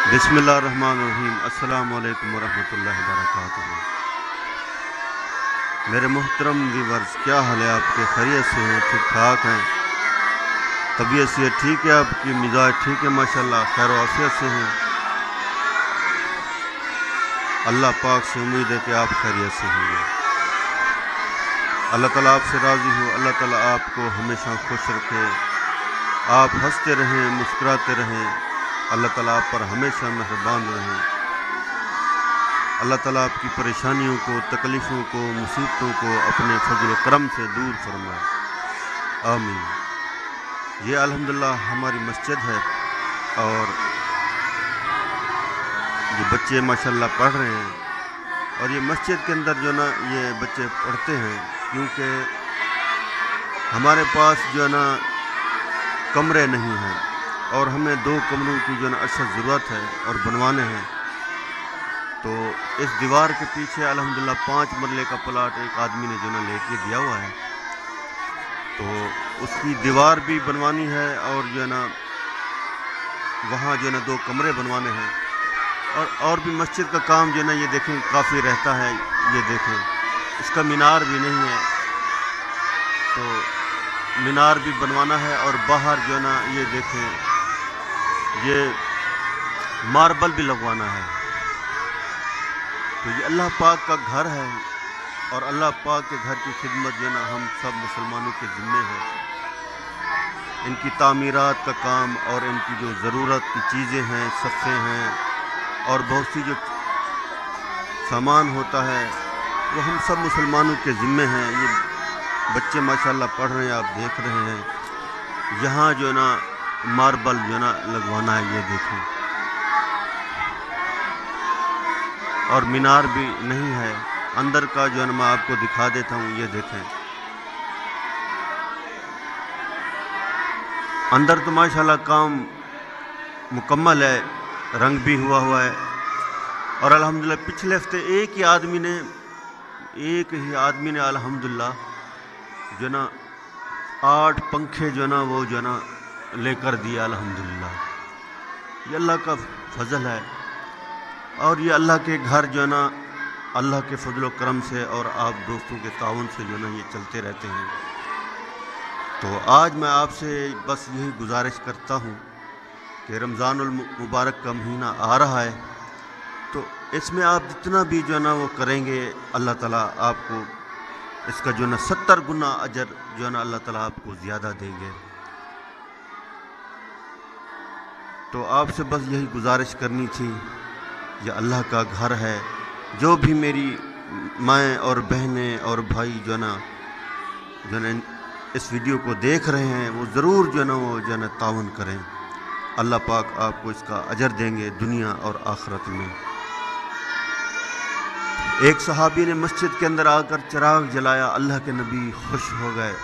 बिस्मिल्लाहिर्रहमानिर्रहीम। अस्सलाम वालेकुम वरहमतुल्लाहि वबरकातुहू। मेरे मोहतरम व्यूअर्स, क्या हाल है आपके? खैरियत से हैं? ठीक ठाक हैं? तबीयत से ठीक है? आपकी मिजाज ठीक है? माशाल्लाह खैर आफियत से हैं। अल्लाह पाक से उम्मीद है कि आप खैरियत से होंगे। अल्लाह ताला आपसे राज़ी हो। अल्लाह ताला आपको हमेशा खुश रखे, आप हंसते रहें, मुस्कुराते रहें। अल्लाह ताला आप पर हमेशा मेहरबान रहें। अल्लाह ताला आपकी परेशानियों को, तकलीफ़ों को, मुसीबतों को अपने फजल करम से दूर फरमाए। आमीन। ये अल्हम्दुलिल्लाह हमारी मस्जिद है और ये बच्चे माशाल्लाह पढ़ रहे हैं। और ये मस्जिद के अंदर जो ना ये बच्चे पढ़ते हैं क्योंकि हमारे पास जो ना कमरे नहीं हैं और हमें 2 कमरों की जो ना अशद ज़रूरत है और बनवाने हैं। तो इस दीवार के पीछे अल्हम्दुलिल्लाह 5 मरले का प्लाट एक आदमी ने जो ना लेके दिया हुआ है, तो उसकी दीवार भी बनवानी है और जो ना वहाँ जो ना 2 कमरे बनवाने हैं। और भी मस्जिद का काम जो ना ये देखें काफ़ी रहता है। ये देखें इसका मीनार भी नहीं है, तो मीनार भी बनवाना है। और बाहर जो ना ये देखें ये मार्बल भी लगवाना है। तो ये अल्लाह पाक का घर है और अल्लाह पाक के घर की खिदमत जो ना हम सब मुसलमानों के ज़िम्मे है। इनकी तामीरात का काम और इनकी जो ज़रूरत की चीज़ें हैं, सफ़े हैं और बहुत सी जो सामान होता है वो हम सब मुसलमानों के ज़िम्मे हैं। ये बच्चे माशाल्लाह पढ़ रहे हैं, आप देख रहे हैं। यहाँ जो ना मार्बल जो ना लगवाना है, ये देखें। और मीनार भी नहीं है। अंदर का जो है मैं आपको दिखा देता हूँ, ये देखें। अंदर तो माशाल्लाह काम मुकम्मल है, रंग भी हुआ है। और अल्हम्दुलिल्लाह पिछले हफ्ते एक ही आदमी ने अल्हम्दुलिल्लाह जो ना 8 पंखे जो ना वो जो ना लेकर दिया। अल्हम्दुलिल्लाह ये अल्लाह का फजल है। और ये अल्लाह के घर जो ना अल्लाह के फजल व करम से और आप दोस्तों के ताउन से जो ना ये चलते रहते हैं। तो आज मैं आपसे बस यही गुजारिश करता हूँ कि रमज़ानुल मुबारक का महीना आ रहा है, तो इसमें आप जितना भी जो ना वो करेंगे अल्लाह ताला आपको इसका जो ना 70 गुना अजर जो ना अल्लाह ताला आपको ज़्यादा देंगे। तो आपसे बस यही गुजारिश करनी थी। यह अल्लाह का घर है। जो भी मेरी माएँ और बहनें और भाई जो ना इस वीडियो को देख रहे हैं वो ज़रूर जो ना ताउन करें। अल्लाह पाक आपको इसका अजर देंगे दुनिया और आखिरत में। एक सहाबी ने मस्जिद के अंदर आकर चिराग जलाया, अल्लाह के नबी खुश हो गए।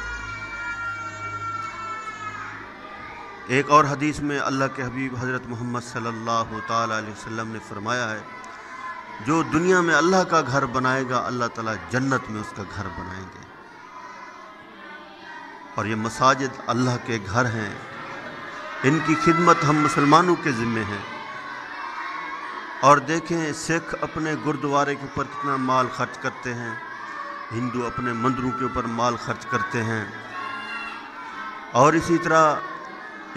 एक और हदीस में अल्लाह के हबीब हज़रत मोहम्मद सल्लल्लाहु ताला अलैहि वसल्लम ने फरमाया है, जो दुनिया में अल्लाह का घर बनाएगा अल्लाह ताला जन्नत में उसका घर बनाएंगे। और ये मसाजिद अल्लाह के घर हैं, इनकी खिदमत हम मुसलमानों के ज़िम्मे हैं। और देखें सिख अपने गुरुद्वारे के ऊपर कितना माल खर्च करते हैं, हिंदू अपने मंदिरों के ऊपर माल खर्च करते हैं, और इसी तरह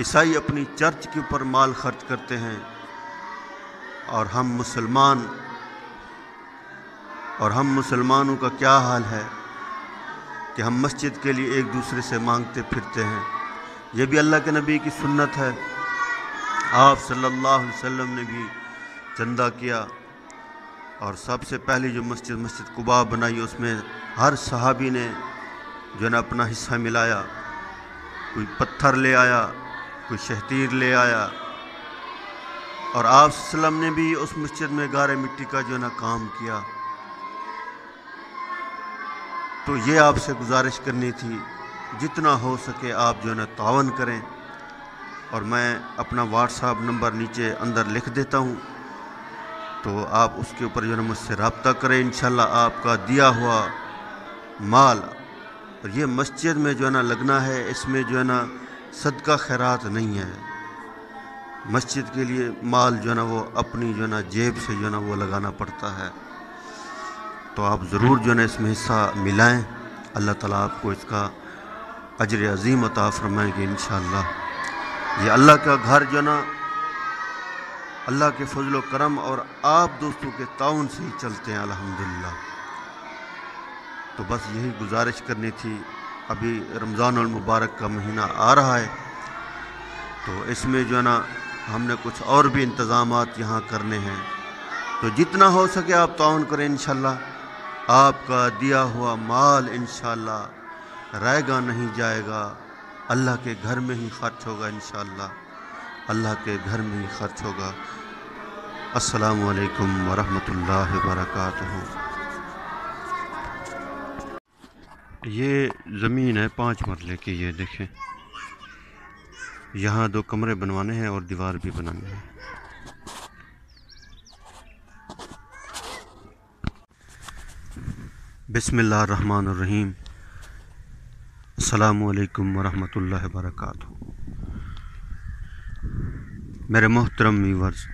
ईसाई अपनी चर्च के ऊपर माल खर्च करते हैं। और हम मुसलमानों का क्या हाल है कि हम मस्जिद के लिए एक दूसरे से मांगते फिरते हैं। ये भी अल्लाह के नबी की सुन्नत है। आप सल्लल्लाहु अलैहि वसल्लम ने भी चंदा किया और सबसे पहली जो मस्जिद कुबा बनाई, उसमें हर सहाबी ने जो ना अपना हिस्सा मिलाया। कोई पत्थर ले आया, कोई शहतीर ले आया। और आप सल्लम ने भी उस मस्जिद में गारे मिट्टी का जो ना काम किया। तो ये आपसे गुजारिश करनी थी, जितना हो सके आप जो ना तावन करें। और मैं अपना व्हाट्सएप नंबर नीचे अंदर लिख देता हूँ, तो आप उसके ऊपर जो ना मुझसे रब्ता करें। इंशाल्लाह आपका दिया हुआ माल और ये मस्जिद में जो है ना लगना है। इसमें जो है ना सदका खैरात नहीं है। مسجد کے لیے مال جو ہے نا وہ اپنی جو ہے نا جیب سے جو ہے نا وہ لگانا پڑتا ہے، تو آپ ضرور جو ہے نا اس میں حصہ ملائیں، اللہ تعالیٰ آپ کو اس کا اجر عظیم عطا فرمائیں گے انشاءاللہ۔ یہ اللہ کا گھر جو ہے نا اللہ کے فضل و کرم اور آپ دوستوں کے تعاون سے ہی چلتے ہیں الحمدللہ۔ تو بس یہی گزارش کرنی تھی، ابھی رمضان المبارک کا مہینہ آ رہا ہے، تو اس میں جو ہے نا ہم نے کچھ اور بھی انتظامات یہاں کرنے ہیں، تو جتنا ہو سکے آپ تعاون کریں انشاءاللہ۔ آپ کا دیا ہوا مال انشاءاللہ رائے گا نہیں جائے گا، اللہ کے گھر میں ہی خرچ ہوگا انشاءاللہ، اللہ کے گھر میں ہی خرچ ہوگا۔ السلام علیکم ورحمۃ اللہ وبرکاتہ۔ یہ زمین ہے 5 مرلے کی، یہ دیکھیں، یہاں 2 کمرے بنوانے ہیں اور دیوار بھی بنانی ہے۔ بسم اللہ الرحمن الرحیم۔ السلام علیکم ورحمۃ اللہ وبرکاتہ۔ میرے محترم ویورز،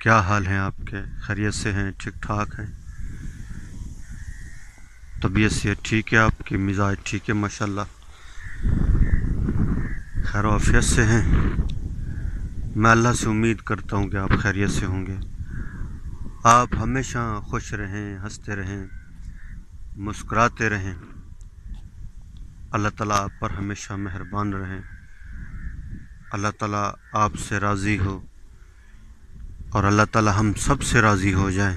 کیا حال ہیں آپ کے؟ خیریت سے ہیں؟ ٹھیک ٹھاک ہیں؟ طبیعت سے ٹھیک ہے؟ آپ کی مزاج ٹھیک ہے؟ ماشاءاللہ خیر و عافیت سے ہیں؟ میں اللہ سے امید کرتا ہوں کہ آپ خیریت سے ہوں گے۔ آپ ہمیشہ خوش رہیں، ہنستے رہیں، مسکراتے رہیں۔ اللہ تعالیٰ آپ پر ہمیشہ مہربان رہیں، اللہ تعالیٰ آپ سے راضی ہو، اور اللہ تعالیٰ ہم سب سے راضی ہو جائیں،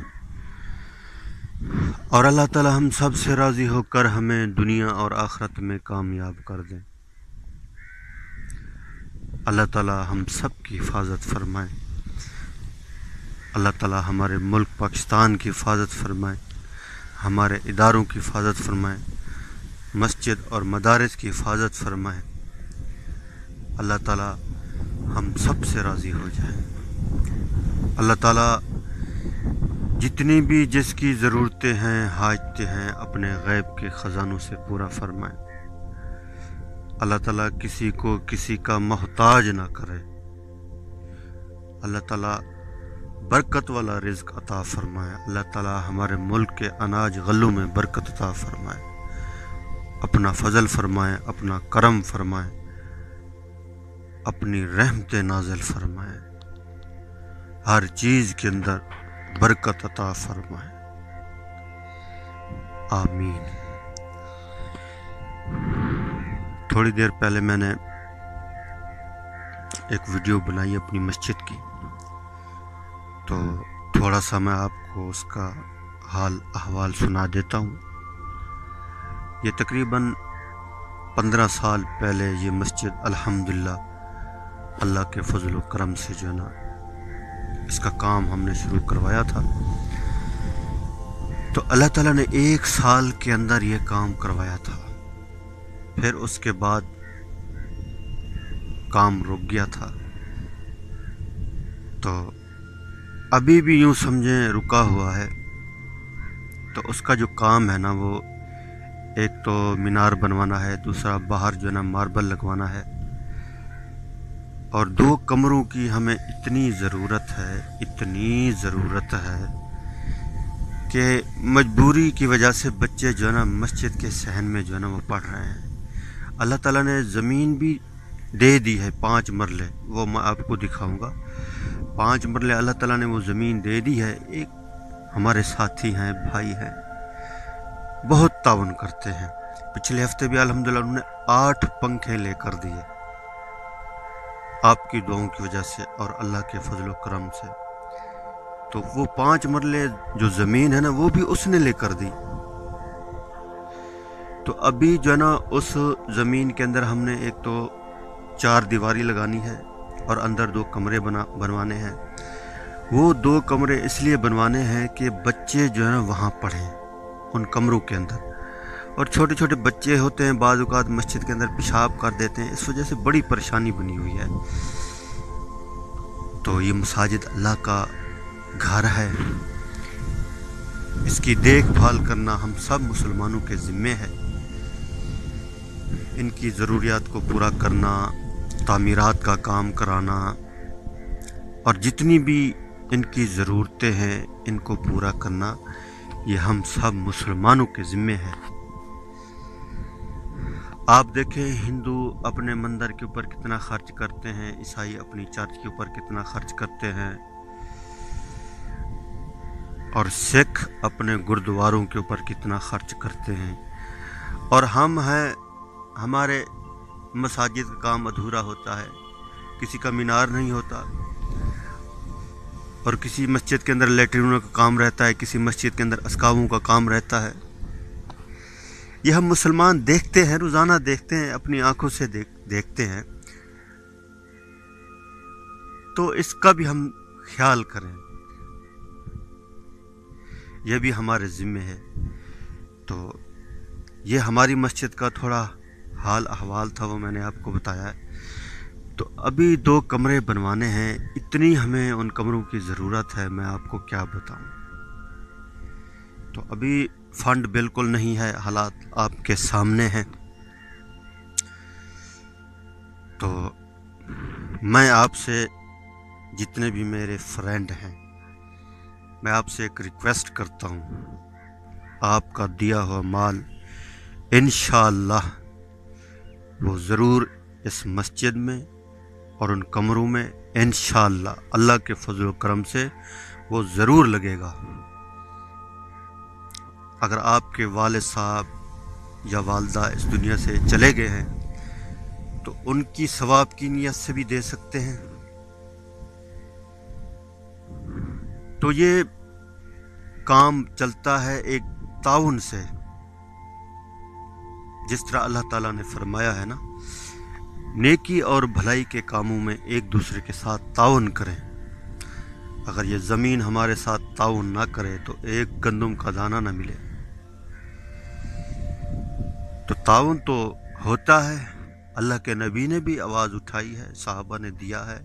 اور اللہ تعالیٰ ہم سب سے راضی ہو کر ہمیں دنیا اور آخرت میں کامیاب کر دیں۔ اللہ تعالیٰ ہم سب کی حفاظت فرمائے، اللہ تعالیٰ ہمارے ملک پاکستان کی حفاظت فرمائے، ہمارے اداروں کی حفاظت فرمائے، مسجد اور مدارس کی حفاظت فرمائے۔ اللہ تعالیٰ ہم سب سے راضی ہو جائیں۔ اللہ تعالیٰ جتنی بھی جس کی ضرورتیں ہیں، حاجتیں ہیں، اپنے غیب کے خزانوں سے پورا فرمائے۔ اللہ تعالیٰ کسی کو کسی کا محتاج نہ کرے۔ اللہ تعالیٰ برکت والا رزق عطا فرمائے۔ اللہ تعالیٰ ہمارے ملک کے اناج غلوں میں برکت عطا فرمائے، اپنا فضل فرمائے، اپنا کرم فرمائے، اپنی رحمت نازل فرمائے، ہر چیز کے اندر برکت عطا فرمائے، آمین۔ تھوڑی دیر پہلے میں نے ایک ویڈیو بنائی اپنی مسجد کی، تو تھوڑا سا میں آپ کو اس کا حال احوال سنا دیتا ہوں۔ یہ تقریباً 15 سال پہلے یہ مسجد الحمدللہ اللہ کے فضل و کرم سے جو ہے نا اس کا کام ہم نے شروع کروایا تھا، تو اللہ تعالیٰ نے 1 سال کے اندر یہ کام کروایا تھا، پھر اس کے بعد کام رک گیا تھا، تو ابھی بھی یوں سمجھیں رکا ہوا ہے۔ تو اس کا جو کام ہے نا، وہ ایک تو مینار بنوانا ہے، دوسرا باہر جو ہے نا ماربل لگوانا ہے، اور 2 کمروں کی ہمیں اتنی ضرورت ہے کہ مجبوری کی وجہ سے بچے جو ہے نا مسجد کے صحن میں جو ہے نا وہ پڑھ رہے ہیں۔ اللہ تعالیٰ نے زمین بھی دے دی ہے 5 مرلے، وہ میں آپ کو دکھاؤں گا۔ 5 مرلے اللہ تعالیٰ نے وہ زمین دے دی ہے۔ ایک ہمارے ساتھی ہیں، بھائی ہیں، بہت تعاون کرتے ہیں۔ پچھلے ہفتے بھی الحمدللہ انہوں نے 8 پنکھے لے کر دیے، آپ کی دعاؤں کی وجہ سے اور اللہ کے فضل و کرم سے۔ تو وہ 5 مرلے جو زمین ہے نا، وہ بھی اس نے لے کر دی۔ تو ابھی جو ہے نا اس زمین کے اندر ہم نے ایک تو 4 دیواری لگانی ہے، اور اندر 2 کمرے بنوانے ہیں۔ وہ 2 کمرے اس لیے بنوانے ہیں کہ بچے جو ہے نا وہاں پڑھیں ان کمروں کے اندر، اور چھوٹے چھوٹے بچے ہوتے ہیں، بعض اوقات مسجد کے اندر پیشاب کر دیتے ہیں، اس وجہ سے بڑی پریشانی بنی ہوئی ہے۔ تو یہ مساجد اللہ کا گھر ہے، اس کی دیکھ بھال کرنا ہم سب مسلمانوں کے ذمے ہے، ان کی ضروریات کو پورا کرنا، तामीरात का काम कराना और जितनी भी इनकी ज़रूरतें हैं इनको पूरा करना, ये हम सब मुसलमानों के ज़िम्मे है। आप देखें हिंदू अपने मंदिर के ऊपर कितना खर्च करते हैं, ईसाई अपनी चर्च के ऊपर कितना खर्च करते हैं, और सिख अपने गुरुद्वारों के ऊपर कितना खर्च करते हैं। और हम हैं, हमारे मसाजिद का काम अधूरा होता है, किसी का मीनार नहीं होता, और किसी मस्जिद के अंदर लेटरिनों का काम रहता है, किसी मस्जिद के अंदर अस्कावों का काम रहता है। ये हम मुसलमान देखते हैं, रोज़ाना देखते हैं, अपनी आंखों से देखते हैं। तो इसका भी हम ख्याल करें, यह भी हमारे ज़िम्मे है। तो ये हमारी मस्जिद का थोड़ा हाल अहवाल था, वो मैंने आपको बताया है। तो अभी 2 कमरे बनवाने हैं, इतनी हमें उन कमरों की ज़रूरत है, मैं आपको क्या बताऊं। तो अभी फंड बिल्कुल नहीं है, हालात आपके सामने हैं। तो मैं आपसे, जितने भी मेरे फ्रेंड हैं, मैं आपसे एक रिक्वेस्ट करता हूं, आपका दिया हुआ माल इंशाअल्लाह वो ज़रूर इस मस्जिद में और उन कमरों में इंशाअल्लाह अल्लाह के फजल व करम से वो ज़रूर लगेगा। अगर आपके वालिद साहब या वालदा इस दुनिया से चले गए हैं तो उनकी सवाब की नियत से भी दे सकते हैं। तो ये काम चलता है एक ताउन से, जिस तरह अल्लाह ताला ने फरमाया है ना, नेकी और भलाई के कामों में एक दूसरे के साथ ताउन करें। अगर ये ज़मीन हमारे साथ ताउन ना करे तो एक गंदम का दाना ना मिले। तो ताउन तो होता है, अल्लाह के नबी ने भी आवाज़ उठाई है, साहबा ने दिया है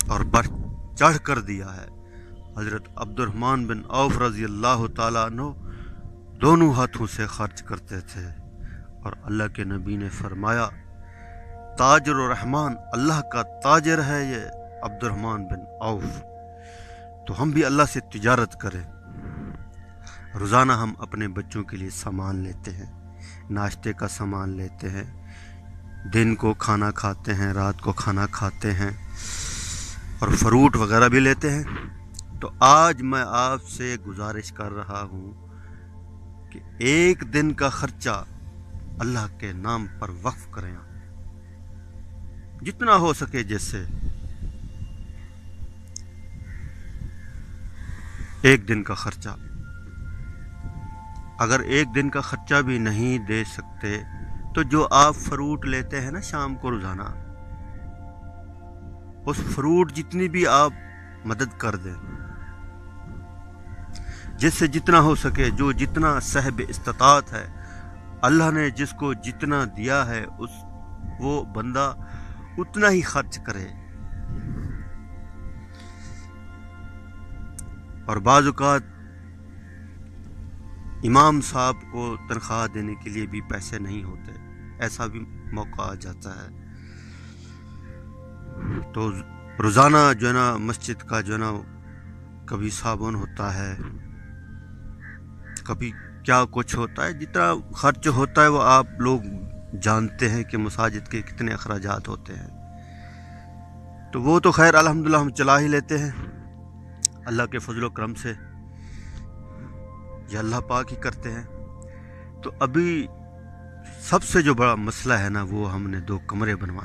और बढ़ चढ़ कर दिया है। हज़रत अब्दुर्रहमान बिन औफ रज़ी अल्लाह ताला अन्हु दोनों हाथों से खर्च करते थे, और अल्लाह के नबी ने फरमाया, ताजिर रहमान, अल्लाह का ताजिर है ये अब्दुर्रहमान बिन औफ। तो हम भी अल्लाह से तिजारत करें। रोज़ाना हम अपने बच्चों के लिए सामान लेते हैं, नाश्ते का सामान लेते हैं, दिन को खाना खाते हैं, रात को खाना खाते हैं, और फ्रूट वगैरह भी लेते हैं। तो आज मैं आपसे गुजारिश कर रहा हूँ कि एक दिन का खर्चा अल्लाह के नाम पर वक्फ करें, जितना हो सके। जैसे एक दिन का खर्चा, अगर एक दिन का खर्चा भी नहीं दे सकते तो जो आप फ्रूट लेते हैं ना शाम को रोजाना, उस फ्रूट जितनी भी आप मदद कर दें, जिससे जितना हो सके, जो जितना सहब इस्तात है, अल्लाह ने जिसको जितना दिया है उस वो बंदा उतना ही खर्च करे। और बाज़ औक़ात इमाम साहब को तनख्वाह देने के लिए भी पैसे नहीं होते, ऐसा भी मौका आ जाता है। तो रोज़ाना जो है ना मस्जिद का जो है ना कभी साबुन होता है, कभी क्या कुछ होता है, जितना खर्च होता है वो आप लोग जानते हैं कि मसाजिद के कितने अखराजात होते हैं। तो वो तो खैर अल्हम्दुलिल्लाह हम चला ही लेते हैं, अल्लाह के फजल व करम से, ये अल्लाह पाक ही करते हैं। तो अभी सबसे जो बड़ा मसला है ना, वो हमने 2 कमरे बनवा